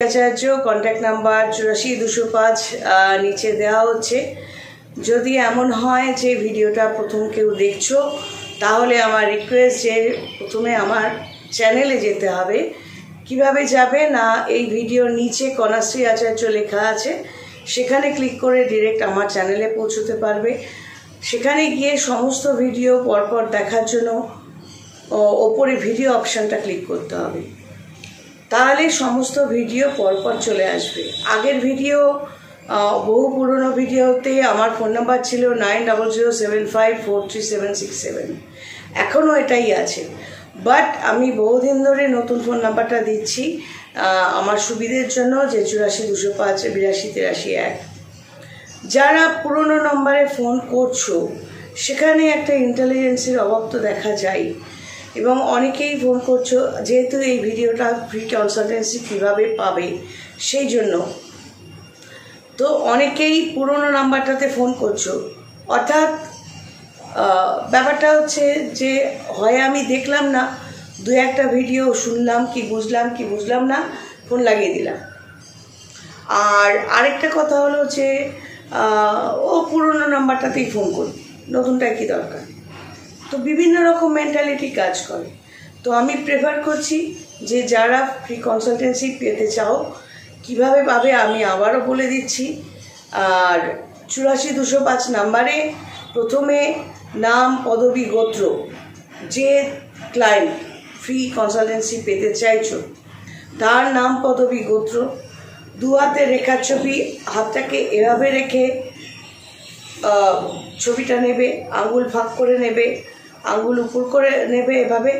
আচার্য, contact number 84-205 নিচে দেওয়া হচ্ছে। যদি এমন হয় যে ভিডিওটা প্রথম কেউ দেখছো, তাহলে আমার রিকোয়েস্ট যে প্রথমে আমার চ্যানেলে যেতে হবে। কিভাবে যাবে না, এই ভিডিওর নিচে কন্যাশ্রী আচার্য লেখা আছে, সেখানে ক্লিক করে ডিরেক্ট আমার চ্যানেলে পৌঁছতে পারবে। সেখানে গিয়ে সমস্ত ভিডিও পরপর দেখার জন্য ওপরে ভিডিও অপশানটা ক্লিক করতে হবে, তাহলে সমস্ত ভিডিও পরপর চলে আসবে। আগের ভিডিও, বহু পুরনো ভিডিওতে আমার ফোন নাম্বার ছিল 9007543767, এখনও এটাই আছে। বাট আমি বহুদিন ধরে নতুন ফোন নাম্বারটা দিচ্ছি আমার সুবিধের জন্য, যে 84-205-82-83-1। যারা পুরনো নম্বরে ফোন করছো, সেখানে একটা ইন্টেলিজেন্সের অভাব তো দেখা যায়, এবং অনেকেই ফোন করছো যেহেতু এই ভিডিওটা ফ্রি কনসালটেন্সি কীভাবে পাবে সেই জন্য। তো অনেকেই পুরনো নাম্বারটাতে ফোন করছো, অর্থাৎ ব্যাপারটা হচ্ছে যে হয় আমি দেখলাম না, দু একটা ভিডিও শুনলাম কি বুঝলাম না, ফোন লাগিয়ে দিলাম। আর আরেকটা কথা হলো যে ও পুরনো নাম্বারটাতেই ফোন করি, নতুনটা কি দরকার। তো বিভিন্ন রকম মেন্টালিটি কাজ করে। তো আমি প্রেফার করছি যে যারা ফ্রি কনসালটেন্সি পেতে চাও, কিভাবে পাবে আমি আবারও বলে দিচ্ছি। আর 84-205 নাম্বারে প্রথমে নাম, পদবি, গোত্র, যে ক্লায়েন্ট ফ্রি কনসালটেন্সি পেতে চাইছো তার নাম, পদবি, গোত্র, দু হাতের রেখার ছবি, হাতটাকে এভাবে রেখে ছবিটা নেবে, আঙ্গুল ফাঁক করে নেবে, আঙ্গুল উপর করে নেবে, এভাবে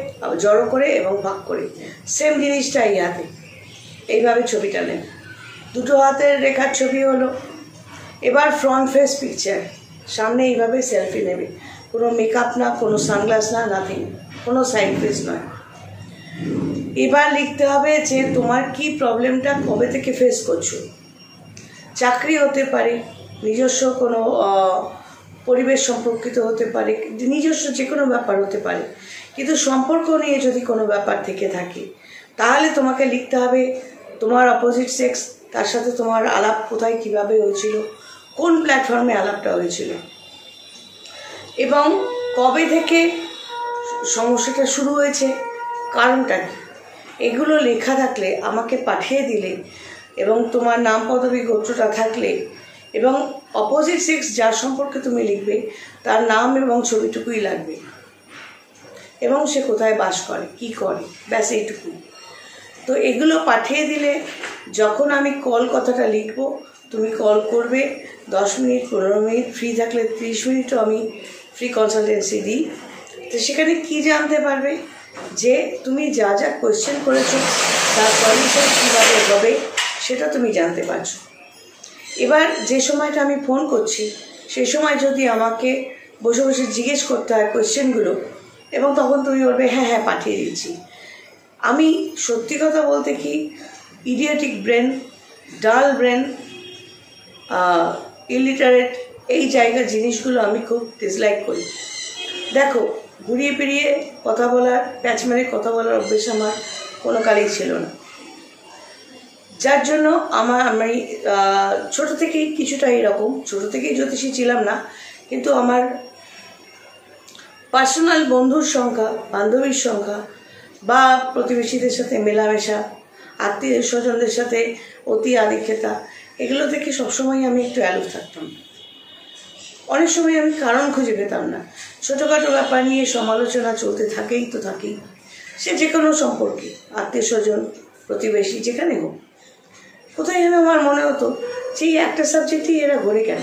জড়ো করে এবং ফাঁক করে, সেম জিনিসটা এই হাতে এইভাবে ছবিটা নেবে। দুটো হাতের রেখার ছবি হলো। এবার ফ্রন্ট ফেস পিকচার, সামনে এইভাবে সেলফি নেবে, কোনো মেকআপ না, কোনো সানগ্লাস না, নাথিং, কোনো সাইড ফেস নয়। এবার লিখতে হবে যে তোমার কি প্রবলেমটা কবে থেকে ফেস করছো। চাকরি হতে পারে, নিজস্ব কোনো পরিবেশ সম্পর্কিত হতে পারে, নিজস্ব যে কোনো ব্যাপার হতে পারে, কিন্তু সম্পর্ক নিয়ে যদি কোনো ব্যাপার থেকে থাকে, তাহলে তোমাকে লিখতে হবে তোমার অপোজিট সেক্স, তার সাথে তোমার আলাপ কোথায় কিভাবে হয়েছিল, কোন প্ল্যাটফর্মে আলাপটা হয়েছিল, এবং কবে থেকে সমস্যাটা শুরু হয়েছে, কারণটা কি। এগুলো লেখা থাকলে আমাকে পাঠিয়ে দিলে, এবং তোমার নাম, পদবি, গোত্রটা থাকলে, এবং অপোজিট সেক্স যার সম্পর্কে তুমি লিখবে তার নাম এবং ছবিটুকুই লাগবে, এবং সে কোথায় বাস করে, কি করে, ব্যাস এইটুকুই। তো এগুলো পাঠিয়ে দিলে যখন আমি কল কথাটা লিখবো, তুমি কল করবে। 10 মিনিট, 15 মিনিট, ফ্রি থাকলে 30 মিনিটও আমি ফ্রি কনসালটেন্সি দিই। তো সেখানে কি জানতে পারবে যে তুমি যা যা কোয়েশ্চেন করেছো তার সলিউশন কীভাবে হবে, সেটা তুমি জানতে পারছো। এবার যে সময়টা আমি ফোন করছি, সেই সময় যদি আমাকে বসে বসে জিজ্ঞেস করতে হয় কোয়েশ্চেনগুলো, এবং তখন তুমি বলবে হ্যাঁ হ্যাঁ পাঠিয়ে দিচ্ছি। আমি সত্যি কথা বলতে কি, ইডিওটিক ব্রেন, ডাল ব্রেন, ইলিটারেট, এই জায়গার জিনিসগুলো আমি খুব ডিসলাইক করি। দেখো, ঘুরিয়ে ফিরিয়ে কথা বলার, প্যাচ মেরে কথা বলার অভ্যেস আমার কোনো কালেই ছিল না, যার জন্য আমি ছোটো থেকেই কিছুটা এরকম, ছোটো থেকেই জ্যোতিষী ছিলাম না, কিন্তু আমার পার্সোনাল বন্ধুর সংখ্যা, বান্ধবীর সংখ্যা, বা প্রতিবেশীদের সাথে মেলামেশা, আত্মীয় স্বজনদের সাথে অতি আদিক্ষেতা, এগুলো থেকে সবসময় আমি একটু অ্যালুফ থাকতাম। অনেক সময় আমি কারণ খুঁজে পেতাম না। ছোটোখাটো ব্যাপার নিয়ে সমালোচনা চলতে থাকেই, সে যে কোনো সম্পর্কে, আত্মীয় স্বজন, প্রতিবেশী, যেখানে হোক। কোথায় যেন আমার মনে হতো যে এই একটা সাবজেক্টেই এরা ঘোরে কেন।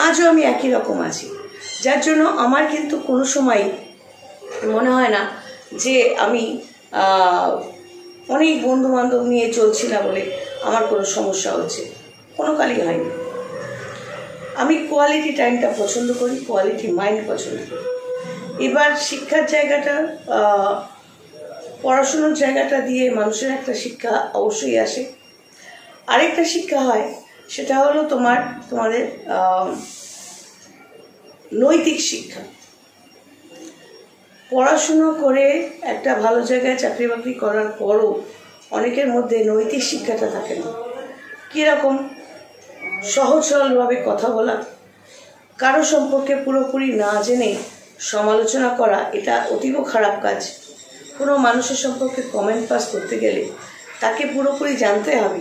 আজও আমি একই রকম আছি, যার জন্য আমার কিন্তু কোনো সময় মনে হয় না যে আমি অনেক বন্ধু বান্ধব নিয়ে চলছি না বলে আমার কোনো সমস্যা হচ্ছে, কোনো কালই হয়নি। আমি কোয়ালিটি টাইমটা পছন্দ করি, কোয়ালিটি মাইন্ড পছন্দ করি। এবার শিক্ষার জায়গাটা, পড়াশুনোর জায়গাটা দিয়ে মানুষের একটা শিক্ষা অবশ্যই আসে। আরেকটা শিক্ষা হয়, সেটা হলো তোমাদের নৈতিক শিক্ষা। পড়াশুনো করে একটা ভালো জায়গায় চাকরি বাকরি করার পরও অনেকের মধ্যে নৈতিক শিক্ষাটা থাকে না। কীরকম? সহজ সরলভাবে কথা বলা, কারো সম্পর্কে পুরোপুরি না জেনে সমালোচনা করা, এটা অতীব খারাপ কাজ। কোনো মানুষের সম্পর্কে কমেন্ট পাস করতে গেলে তাকে পুরোপুরি জানতে হবে,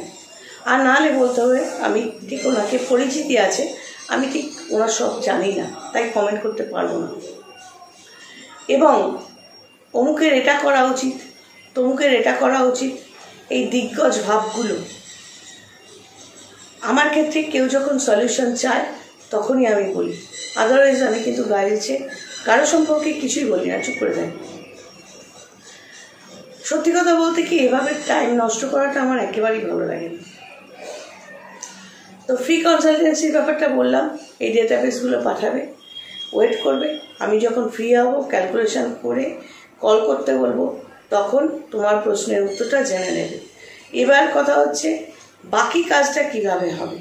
আর নাহলে বলতে হবে আমি ঠিক ওনাকে পরিচিতি আছে, আমি ঠিক ওনার সব জানি না, তাই কমেন্ট করতে পারবো না। এবং অমুকের এটা করা উচিত, তমুকের এটা করা উচিত, এই দিগ্গজ ভাবগুলো আমার ক্ষেত্রে কেউ যখন সলিউশন চায় তখনই আমি বলি, আদারওয়াইজ আমি কিন্তু গাইছে কারো সম্পর্কে কিছুই বলি না, চুপ করে থাকি। সত্যি কথা বলতে কি, এভাবে টাইম নষ্ট করাটা আমার একেবারেই ভালো লাগে না। তো ফ্রি কনসালটেন্সির ব্যাপারটা বললাম, এই ডেটাবেসগুলো পাঠাবে, ওয়েট করবে, আমি যখন ফ্রি হব ক্যালকুলেশন করে কল করতে বলবো, তখন তোমার প্রশ্নের উত্তরটা জেনে নেবে। এবার কথা হচ্ছে বাকি কাজটা কিভাবে হবে।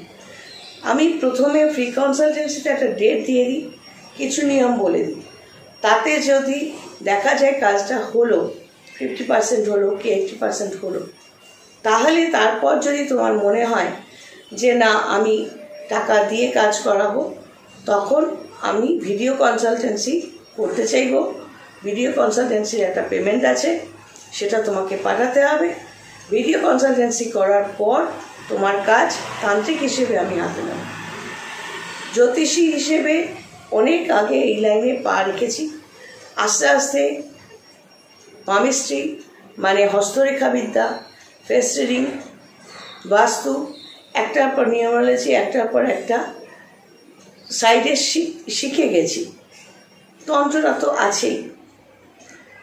আমি প্রথমে ফ্রি কনসালটেন্সিতে একটা ডেট দিয়ে দিই, কিছু নিয়ম বলে দিই, তাতে যদি দেখা যায় কাজটা হলো 50% হলো কি 80% হলো, তাহলে তারপর যদি তোমার মনে হয় যে না আমি টাকা দিয়ে কাজ করাবো, তখন আমি ভিডিও কনসালটেন্সি করতে চাইব। ভিডিও কনসালটেন্সির একটা পেমেন্ট আছে, সেটা তোমাকে পাঠাতে হবে। ভিডিও কনসালটেন্সি করার পর তোমার কাজ তান্ত্রিক হিসেবে আমি হাতে নেব। জ্যোতিষী হিসেবে অনেক আগে এই লাইনে পা রেখেছি, আস্তে আস্তে পামিস্ট্রি মানে হস্তরেখা বিদ্যা, ফেস রিডিং, বাস্তু, একটার পর নিউমারোলজি, একটার পর একটা সাইডে শিখে গেছি। তন্ত্রটা তো আছেই,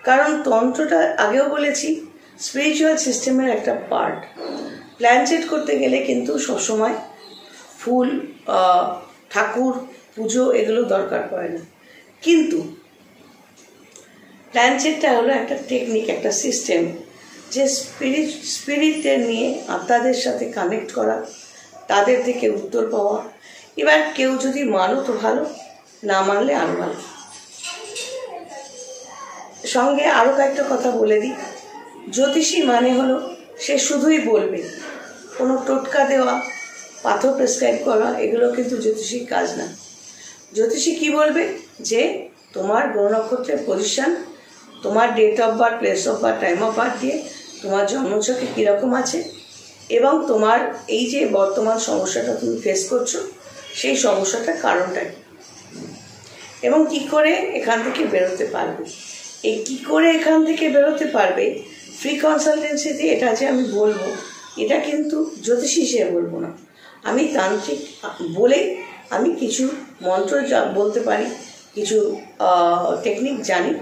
কারণ তন্ত্রটা আগেও বলেছি স্পিরিচুয়াল সিস্টেমের একটা পার্ট। প্ল্যান সেট করতে গেলে কিন্তু সবসময় ফুল, ঠাকুর, পুজো এগুলো দরকার পড়ে না, কিন্তু প্ল্যান সেটটা হলো একটা টেকনিক, একটা সিস্টেম, যে স্পিরিটের নিয়ে আত্মাদের সাথে কানেক্ট করা, তাদের থেকে উত্তর পাওয়া। এবার কেউ যদি মানো তো ভালো, না মানলে আরও ভালো। সঙ্গে আরও কয়েকটা কথা বলে দিই, জ্যোতিষী মানে হলো সে শুধুই বলবে, কোনো টোটকা দেওয়া, পাথর প্রেসক্রাইব করা এগুলো কিন্তু জ্যোতিষীর কাজ না। জ্যোতিষী কি বলবে, যে তোমার গ্রহ নক্ষত্রের পজিশন, তোমার date of birth, place of birth, time of birth দিয়ে তোমার জন্মছকে কীরকম আছে, এবং তোমার এই যে বর্তমান সমস্যাটা তুমি ফেস করছো, সেই সমস্যাটার কারণটা কী, এবং কী করে এখান থেকে বেরোতে পারবে। এই কী করে এখান থেকে বেরোতে পারবে ফ্রি কনসালটেন্সিতে এটা যে আমি বলবো, এটা কিন্তু জ্যোতিষী হিসেবে বলবো না, আমি তান্ত্রিক বলে আমি কিছু মন্ত্র বলতে পারি, কিছু টেকনিক জানি,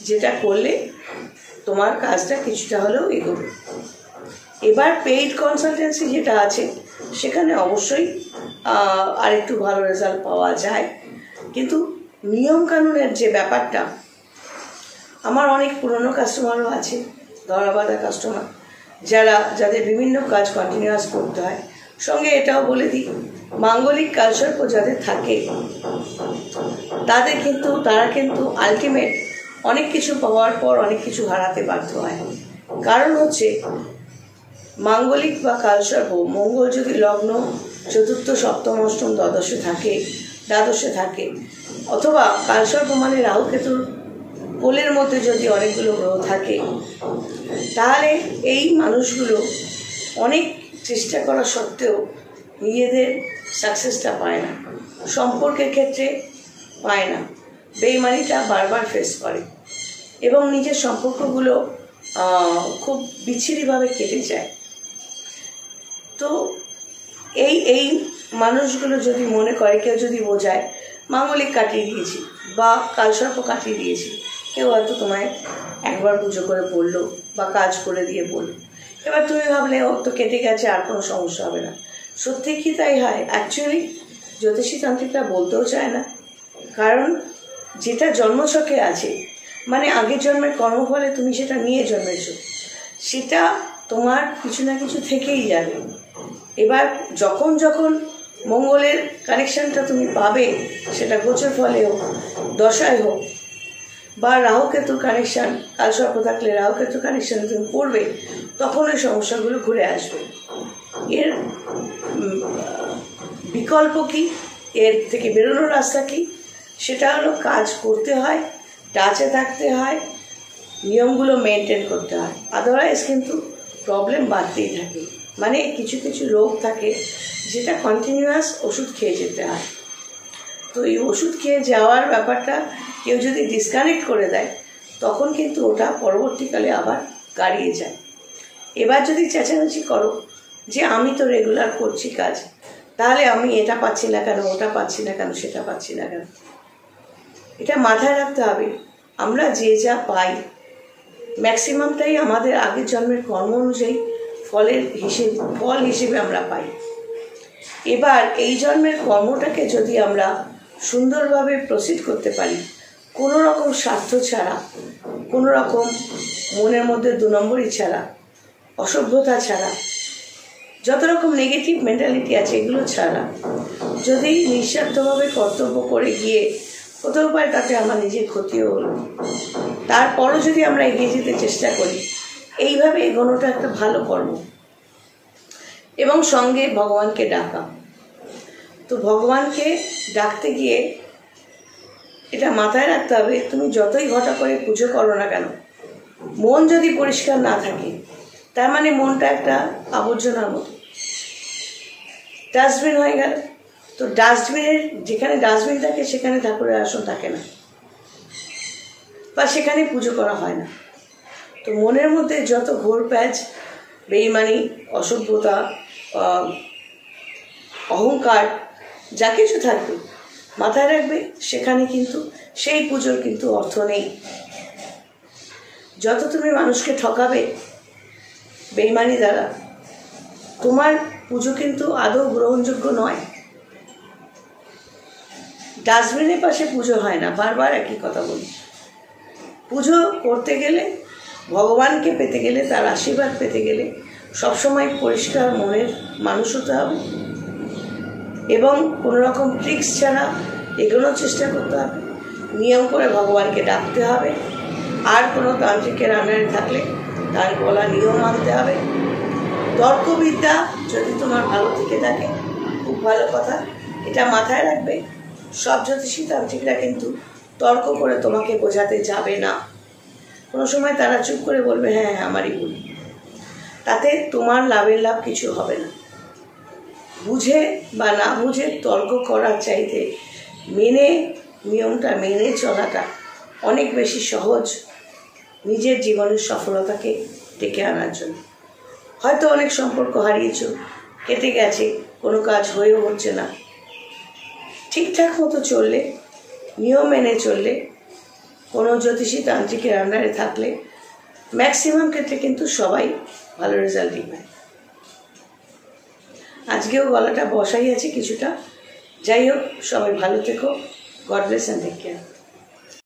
যেটা করলে তোমার কাজটা কিছুটা হলেও এগোবে। এবার পেইড কনসালটেন্সি যেটা আছে, সেখানে অবশ্যই আরেকটু ভালো রেজাল্ট পাওয়া যায়, কিন্তু নিয়মকানুনের যে ব্যাপারটা, আমার অনেক পুরনো কাস্টমারও আছে, ধরাবাঁধা কাস্টমার, যাদের বিভিন্ন কাজ কন্টিনিউয়াস করতে হয়। সঙ্গে এটাও বলে দিই, মাঙ্গলিক কালসর্প যাদের থাকে তারা কিন্তু আলটিমেট অনেক কিছু পাওয়ার পর অনেক কিছু হারাতে বাধ্য হয়। কারণ হচ্ছে মাঙ্গলিক বা কালসর্প, মঙ্গল যদি লগ্ন চতুর্থ, সপ্তম, অষ্টম, দ্বাদশে থাকে, অথবা কালসর্প মানে রাহু কেতুর কোলের মধ্যে যদি অনেকগুলো গ্রহ থাকে, তাহলে এই মানুষগুলো অনেক চেষ্টা করা সত্ত্বেও নিজেদের সাকসেসটা পায় না, সম্পর্কের ক্ষেত্রে পায় না, বেইমানিটা বারবার ফেস করে, এবং নিজের সম্পর্কগুলো খুব বিচ্ছিরিভাবে কেটে যায়। তো এই মানুষগুলো যদি মনে করে, কেউ যদি বোঝায় মাঙ্গলিক কাটিয়ে দিয়েছি বা কালসর্প কাটিয়ে দিয়েছি, কেউ হয়তো তোমায় একবার পুজো করে বললো বা কাজ করে দিয়ে বললো, এবার তুমি ভাবলে ও তো কেটে গেছে, আর কোনো সমস্যা হবে না। সত্যি কি তাই হয়? অ্যাকচুয়ালি জ্যোতিষী তান্ত্রিকরা বলতেও চায় না, কারণ যেটা জন্মছকে আছে, মানে আগের জন্মের কর্মফলে তুমি সেটা নিয়ে জন্মেছো, সেটা তোমার কিছু না কিছু থেকেই যাবে। এবার যখন মঙ্গলের কানেকশানটা তুমি পাবে, সেটা গোচর ফলে হোক, দশায় হোক, বা রাহু কেতুর কানেকশান, কালসর্প থাকলে রাহু কেতুর কানেকশানে তুমি পড়বে, তখন ওই সমস্যাগুলো ঘুরে আসবে। এর বিকল্প কি, এর থেকে বেরোনোর রাস্তা কি? সেটা হলো কাজ করতে হয়, টাচে থাকতে হয়, নিয়মগুলো মেনটেন করতে হয়। আদারওয়াইজ কিন্তু প্রবলেম বাড়তেই থাকে। মানে কিছু কিছু রোগ থাকে যেটা কন্টিনিউয়াস ওষুধ খেয়ে যেতে হয়। তো এই ওষুধ খেয়ে যাওয়ার ব্যাপারটা কেউ যদি ডিসকানেক্ট করে দেয় তখন কিন্তু ওটা পরবর্তীকালে আবার গাড়িয়ে যায়। এবার যদি চেঁচামেচি করো যে আমি তো রেগুলার করছি কাজ, তাহলে আমি এটা পাচ্ছি না কেন, ওটা পাচ্ছি না কেন, সেটা পাচ্ছি না কেন, এটা মাথায় রাখতে হবে। আমরা যে যা পাই ম্যাক্সিমামটাই আমাদের আগের জন্মের কর্ম অনুযায়ী ফল হিসেবে আমরা পাই। এবার এই জন্মের কর্মটাকে যদি আমরা সুন্দরভাবে প্রসিড করতে পারি, কোনো রকম স্বার্থ ছাড়া, কোনো রকম মনের মধ্যে 2 নম্বরই ছাড়া, অসভ্যতা ছাড়া, যত রকম নেগেটিভ মেন্টালিটি আছে এগুলো ছাড়া যদি নিঃস্বার্থভাবে কর্তব্য করে গিয়ে কোথাও পায় তাতে আমার নিজের ক্ষতিও হলো, তারপরও যদি আমরা এগিয়ে যেতে চেষ্টা করি, এইভাবে এগোনোটা একটা ভালো কর্ম। এবং সঙ্গে ভগবানকে ডাকা। তো ভগবানকে ডাকতে গিয়ে এটা মাথায় রাখতে হবে, তুমি যতই ঘটা করে পুজো করো না কেন, মন যদি পরিষ্কার না থাকে তার মানে মনটা একটা আবর্জনার মতো, ডাস্টবিন হয়ে গেল। তো ডাস্টবিনের যেখানে ডাস্টবিন থাকে সেখানে ঠাকুরের আসন থাকে না, বা সেখানে পুজো করা হয় না। তো মনের মধ্যে যত ঘোর প্যাচ, বেইমানি, অসভ্যতা, অহংকার যা কিছু থাকবে মাথায় রাখবে, সেখানে কিন্তু সেই পুজোর কিন্তু অর্থ নেই। যত তুমি মানুষকে ঠকাবে বেইমানি দ্বারা, তোমার পুজো কিন্তু আদৌ গ্রহণযোগ্য নয়। ডাস্টবিনের পাশে পুজো হয় না, বারবার একই কথা বলি। পুজো করতে গেলে, ভগবানকে পেতে গেলে, তার আশীর্বাদ পেতে গেলে সবসময় পরিষ্কার মনের মানুষ হতে হবে এবং কোনো রকম ট্রিক্স ছাড়া এগোনোর চেষ্টা করতে হবে। নিয়ম করে ভগবানকে ডাকতে হবে। আর কোনো তান্ত্রিকের আন্ডারে থাকলে তার বলা নিয়ম মানতে হবে। তর্কবিদ্যা যদি তোমার ভালো থেকে থাকে খুব ভালো কথা, এটা মাথায় রাখবে। সব জ্যোতিষী তান্ত্রিকরা কিন্তু তর্ক করে তোমাকে বোঝাতে যাবে না। কোনো সময় তারা চুপ করে বলবে হ্যাঁ আমারই ভুল, তাতে তোমার লাভের লাভ কিছু হবে না। বুঝে বা না বুঝে তর্ক করার চাইতে নিয়মটা মেনে চলাটা অনেক বেশি সহজ নিজের জীবনের সফলতাকে ডেকে আনার জন্য। হয়তো অনেক সম্পর্ক হারিয়েছ, কেটে গেছে, কোনো কাজ হয়েও হচ্ছে না। ঠিকঠাক মতো চললে, নিয়ম মেনে চললে, কোনো জ্যোতিষী তান্ত্রিকের আন্ডারে থাকলে ম্যাক্সিমাম ক্ষেত্রে কিন্তু সবাই ভালো রেজাল্টই পায়। আজকেও গলাটা বসাই আছে কিছুটা। যাই হোক, সবাই ভালো থেকো। God bless and take care.